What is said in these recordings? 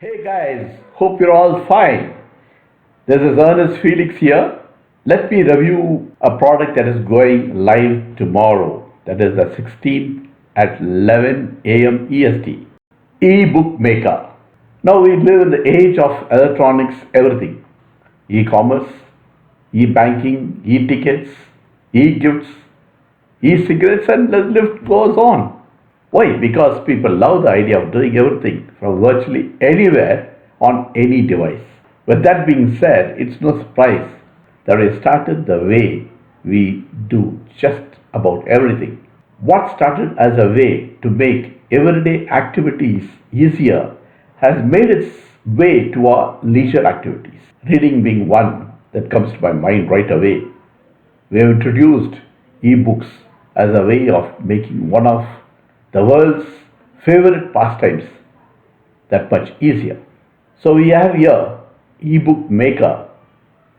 Hey guys, hope you're all fine. This is Ernest Felix here. Let me review a product that is going live tomorrow. That is the 16th at 11 a.m. EST. eBookMaker. Now we live in the age of electronics, everything. E-commerce, e-banking, e-tickets, e-gifts, e-cigarettes, and the list goes on. Why? Because people love the idea of doing everything from virtually anywhere on any device. With that being said, it's no surprise that we started the way we do just about everything. What started as a way to make everyday activities easier has made its way to our leisure activities. Reading being one that comes to my mind right away. We have introduced eBooks as a way of making one of the world's favorite pastimes that much easier. So we have here eBookMaker.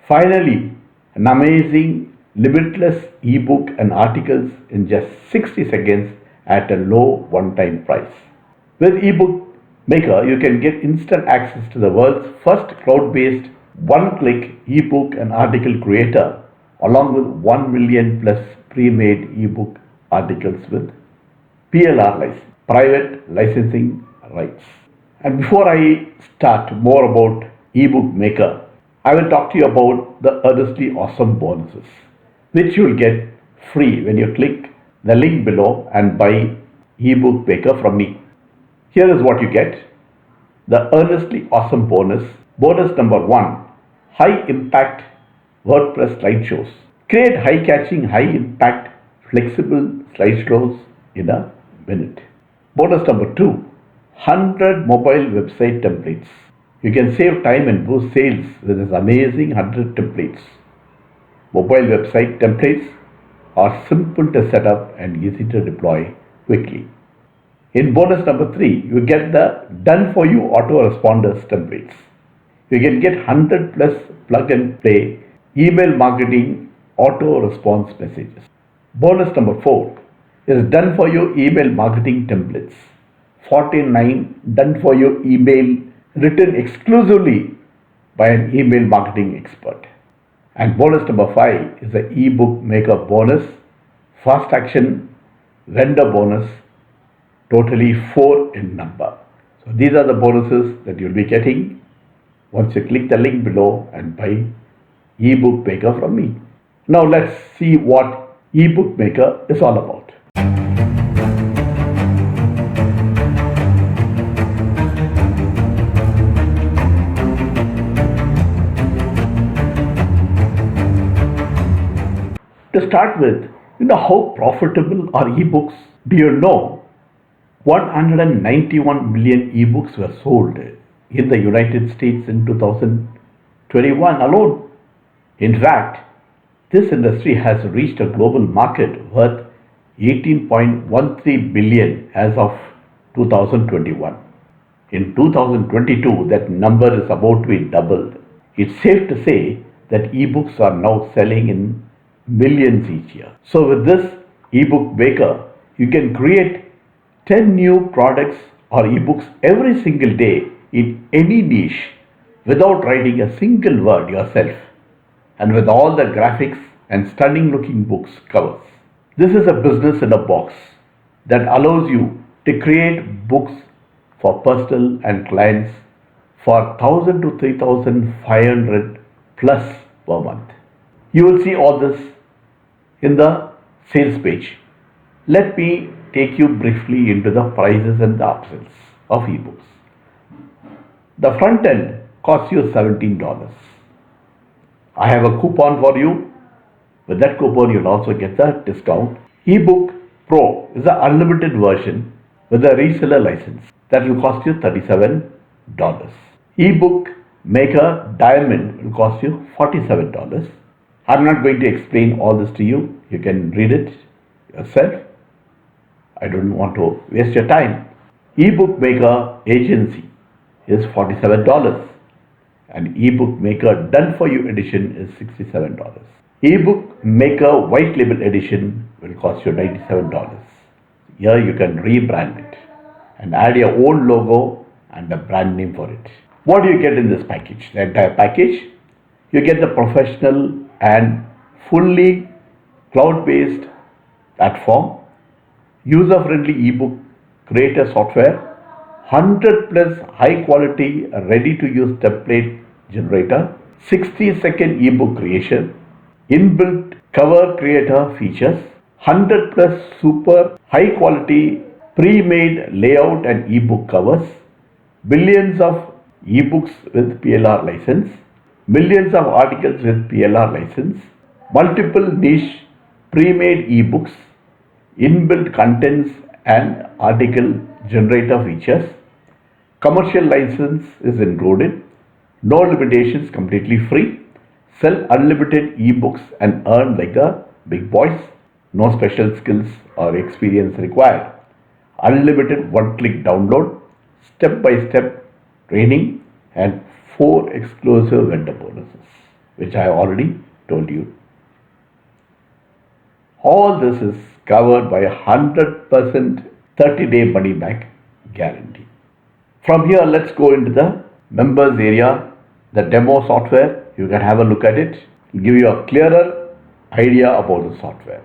Finally, an amazing, limitless ebook and articles in just 60 seconds at a low one-time price. With eBookMaker, you can get instant access to the world's first cloud-based one-click ebook and article creator, along with 1 million plus pre-made ebook articles with PLR license, private licensing rights. And before I start more about eBookMaker, I will talk to you about the Earnestly Awesome Bonuses, which you will get free when you click the link below and buy eBookMaker from me. Here is what you get. The Earnestly Awesome Bonus. Bonus number 1. High Impact WordPress Slideshows. Create high-catching, high-impact, flexible slideshows in a minute. Bonus number 2. 100 mobile website templates. You can save time and boost sales with this amazing 100 templates. Mobile website templates are simple to set up and easy to deploy quickly. In bonus number 3, you get the done for you autoresponders templates. You can get 100 plus plug and play email marketing auto response messages. Bonus number 4 is done for you email marketing templates. 49 done for you email written exclusively by an email marketing expert. And bonus number 5 is the eBookMaker bonus, fast action vendor bonus, totally 4 in number. So these are the bonuses that you'll be getting once you click the link below and buy eBookMaker from me. Now let's see what eBookMaker is all about. To start with, you know how profitable are ebooks? Do you know 191 million ebooks were sold in the United States in 2021 alone? In fact, this industry has reached a global market worth 18.13 billion as of 2021. In 2022, that number is about to be doubled. It's safe to say that ebooks are now selling in millions each year. So with this eBookMaker, you can create 10 new products or ebooks every single day in any niche without writing a single word yourself, and with all the graphics and stunning looking books covers. This is a business in a box that allows you to create books for personal and clients for 1000 to 3500 plus per month. You will see all this in the sales page. Let me take you briefly into the prices and the upsells of ebooks. The front end costs you $17. I have a coupon for you. With that coupon, you'll also get the discount. eBook Pro is the unlimited version with a reseller license that will cost you $37. eBook Maker Diamond will cost you $47. I'm not going to explain all this to you. You can read it yourself. I don't want to waste your time. eBookMaker Agency is $47 and eBookMaker Done For You Edition is $67. eBookMaker White Label Edition will cost you $97. Here you can rebrand it and add your own logo and a brand name for it. What do you get in this package? The entire package. You get the professional and fully cloud-based platform, user-friendly ebook creator software, 100 plus high-quality ready-to-use template generator, 60-second ebook creation, inbuilt cover creator features, 100 plus super high-quality pre-made layout and ebook covers, billions of ebooks with PLR license, millions of articles with PLR license, multiple niche pre-made ebooks, inbuilt contents and article generator features, commercial license is included, no limitations, completely free, sell unlimited ebooks and earn like the big boys, no special skills or experience required, unlimited one-click download, step-by-step training and 4 exclusive vendor bonuses, which I already told you. All this is covered by 100% 30-day money back guarantee. From here, let's go into the members area, the demo software. You can have a look at it. It'll give you a clearer idea about the software.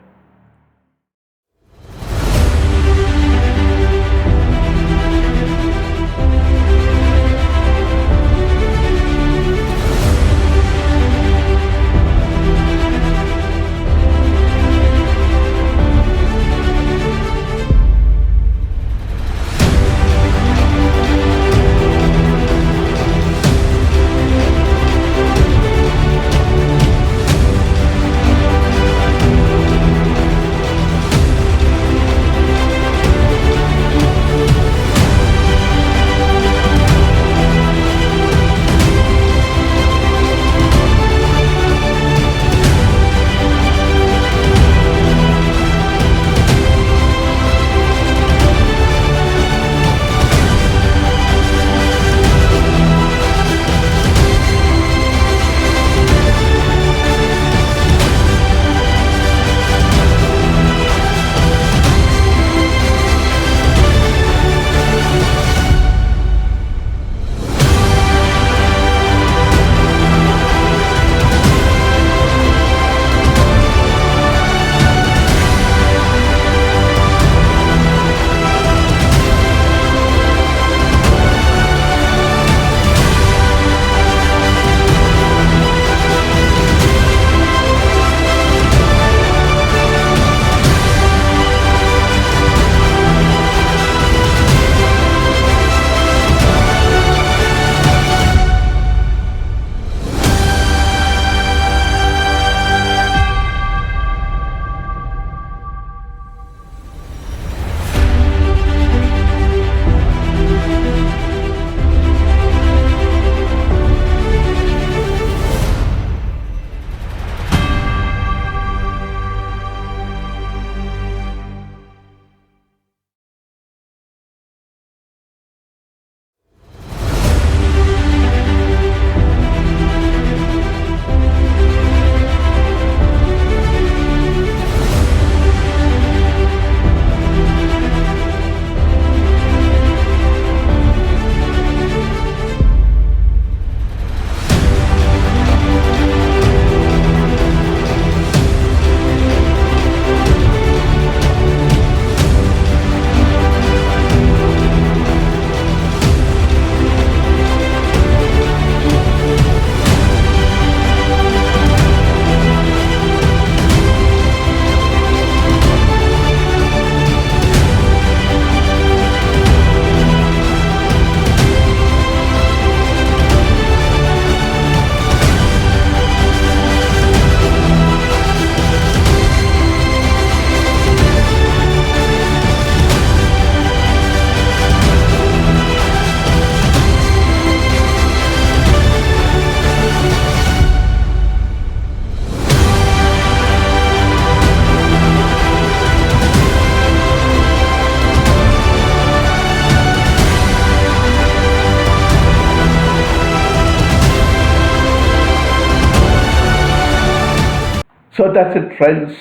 So that's it, friends.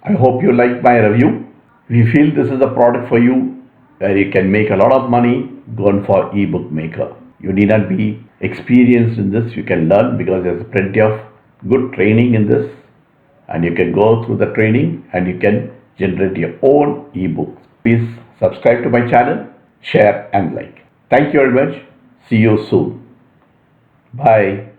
I hope you like my review. If you feel this is a product for you where you can make a lot of money gone for eBookMaker. You need not be experienced in this. You can learn because there's plenty of good training in this, and you can go through the training and you can generate your own ebooks. Please subscribe to my channel, share and like. Thank you very much. See you soon. Bye.